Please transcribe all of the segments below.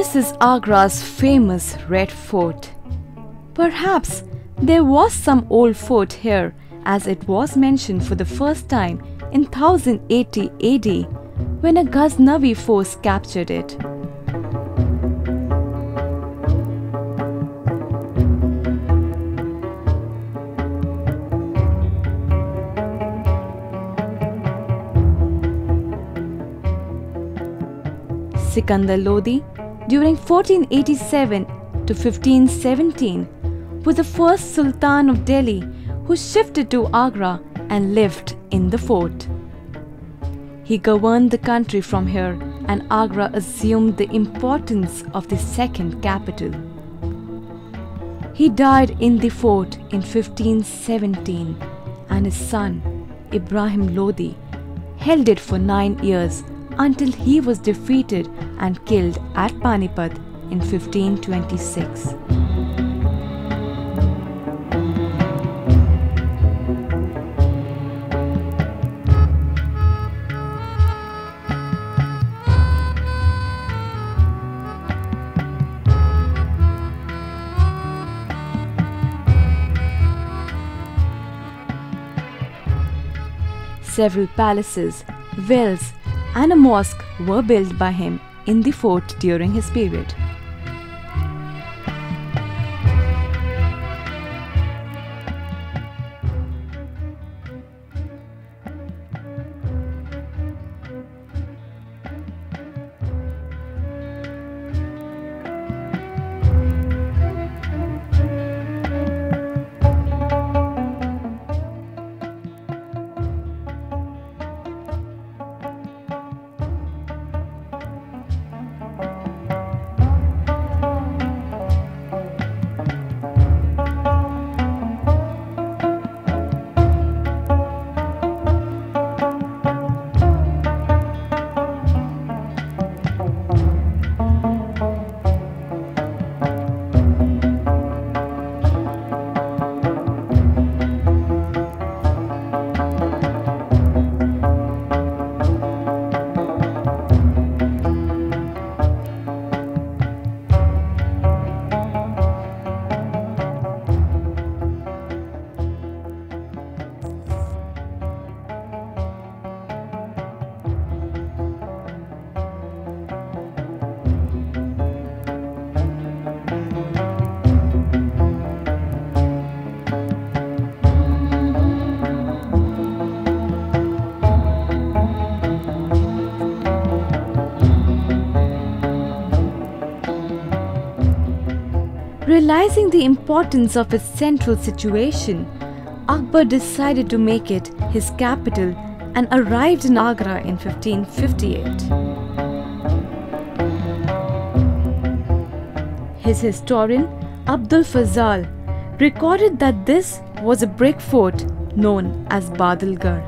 This is Agra's famous Red Fort. Perhaps there was some old fort here, as it was mentioned for the first time in 1080 AD when a Ghaznavi force captured it. Sikandar Lodi, during 1487 to 1517, was the first Sultan of Delhi who shifted to Agra and lived in the fort. He governed the country from here, and Agra assumed the importance of the second capital. He died in the fort in 1517, and his son, Ibrahim Lodi, held it for 9 years until he was defeated and killed at Panipat in 1526. Several palaces, wells, and a mosque were built by him in the fort during his period. Realizing the importance of its central situation, Akbar decided to make it his capital and arrived in Agra in 1558. His historian, Abul Fazal, recorded that this was a brick fort known as Badalgarh.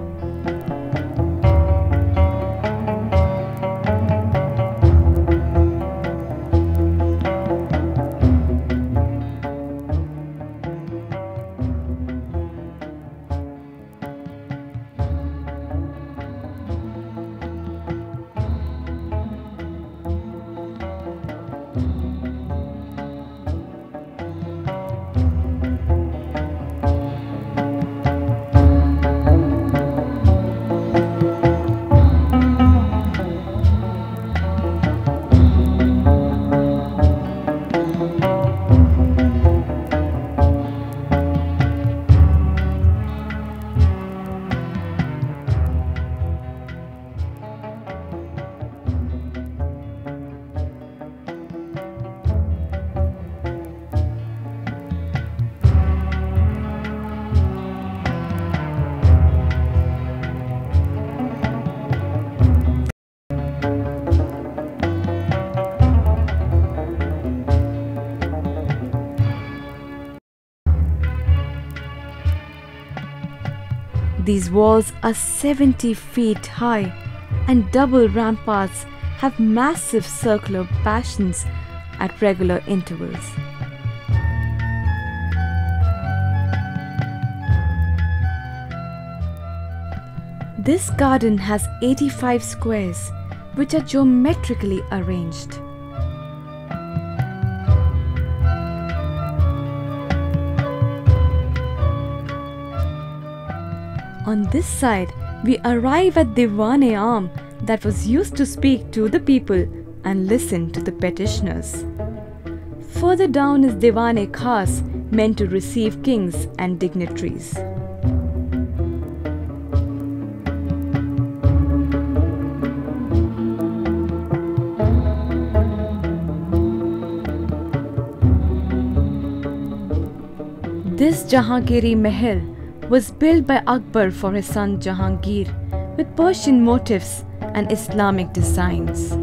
These walls are 70 feet high, and double ramparts have massive circular bastions at regular intervals. This garden has 85 squares, which are geometrically arranged. On this side, we arrive at Diwan-e-Aam that was used to speak to the people and listen to the petitioners. Further down is Diwan-e-Khas, meant to receive kings and dignitaries. This Jahangiri Mahal was built by Akbar for his son Jahangir with Persian motifs and Islamic designs.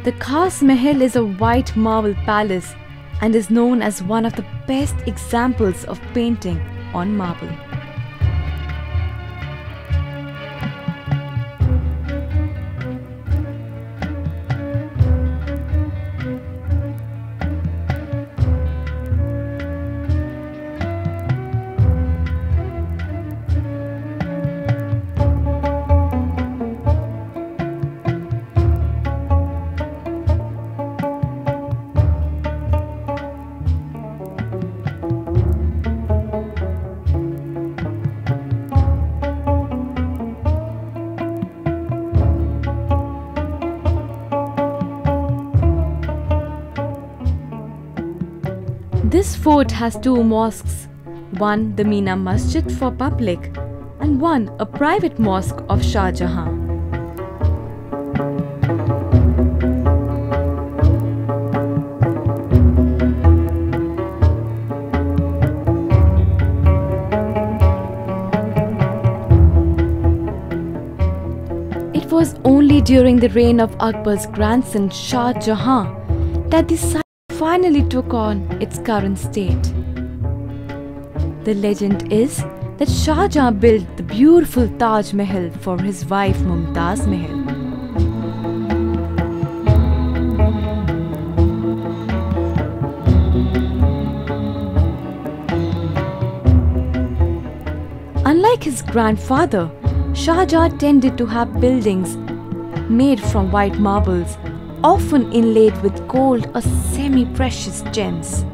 The Khas Mahal is a white marble palace and is known as one of the best examples of painting on marble. This fort has two mosques, one the Mina Masjid for public and one a private mosque of Shah Jahan. It was only during the reign of Akbar's grandson Shah Jahan that the site finally took on its current state. The legend is that Shah Jahan built the beautiful Taj Mahal for his wife Mumtaz Mahal. Unlike his grandfather, Shah Jahan tended to have buildings made from white marbles, often inlaid with gold or semi-precious gems.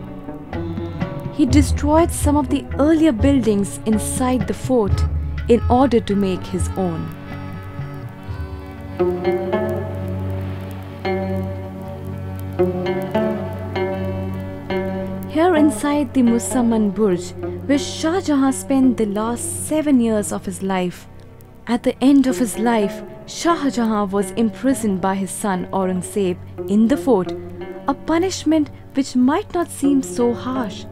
He destroyed some of the earlier buildings inside the fort in order to make his own. Here inside the Musamman Burj, where Shah Jahan spent the last 7 years of his life, at the end of his life, Shah Jahan was imprisoned by his son Aurangzeb in the fort, a punishment which might not seem so harsh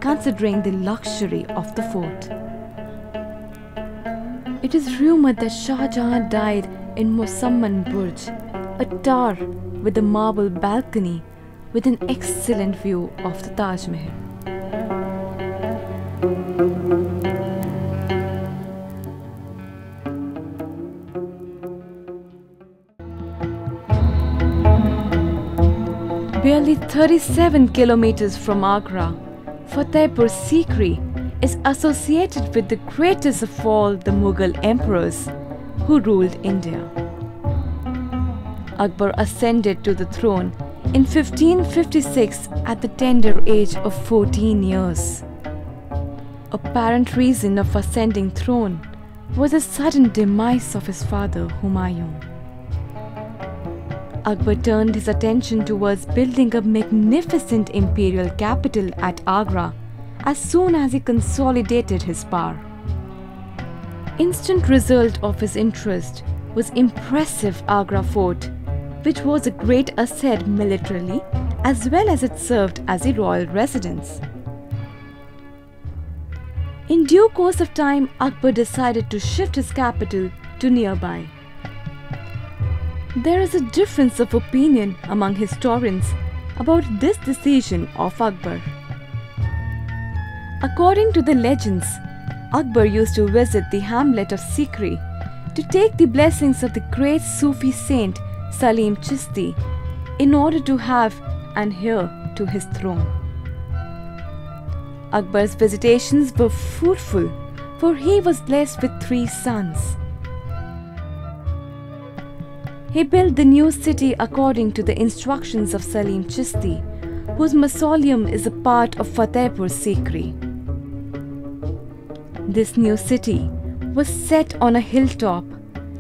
considering the luxury of the fort. It is rumored that Shah Jahan died in Musamman Burj, a tower with a marble balcony with an excellent view of the Taj Mahal. Barely 37 kilometers from Agra, Fatehpur Sikri is associated with the greatest of all the Mughal emperors who ruled India. Akbar ascended to the throne in 1556 at the tender age of 14 years. Apparent reason of ascending throne was the sudden demise of his father Humayun. Akbar turned his attention towards building a magnificent imperial capital at Agra as soon as he consolidated his power. Instant result of his interest was impressive Agra Fort, which was a great asset militarily as well as it served as a royal residence. In due course of time, Akbar decided to shift his capital to nearby. There is a difference of opinion among historians about this decision of Akbar. According to the legends, Akbar used to visit the hamlet of Sikri to take the blessings of the great Sufi saint Salim Chishti in order to have an heir to his throne. Akbar's visitations were fruitful, for he was blessed with 3 sons. He built the new city according to the instructions of Salim Chishti, whose mausoleum is a part of Fatehpur Sikri. This new city was set on a hilltop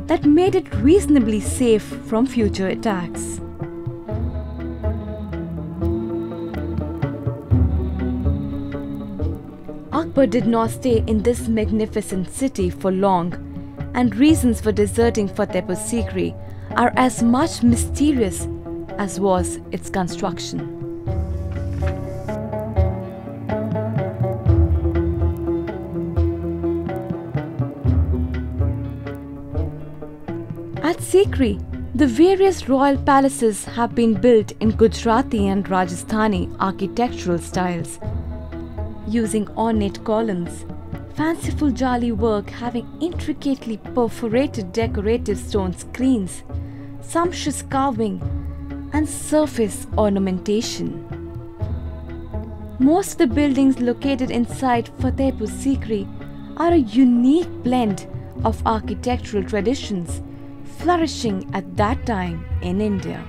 that made it reasonably safe from future attacks. Akbar did not stay in this magnificent city for long, and reasons for deserting Fatehpur Sikri are as much mysterious as was its construction. At Sikri, the various royal palaces have been built in Gujarati and Rajasthani architectural styles, using ornate columns, fanciful jali work having intricately perforated decorative stone screens, sumptuous carving, and surface ornamentation. Most of the buildings located inside Fatehpur Sikri are a unique blend of architectural traditions flourishing at that time in India.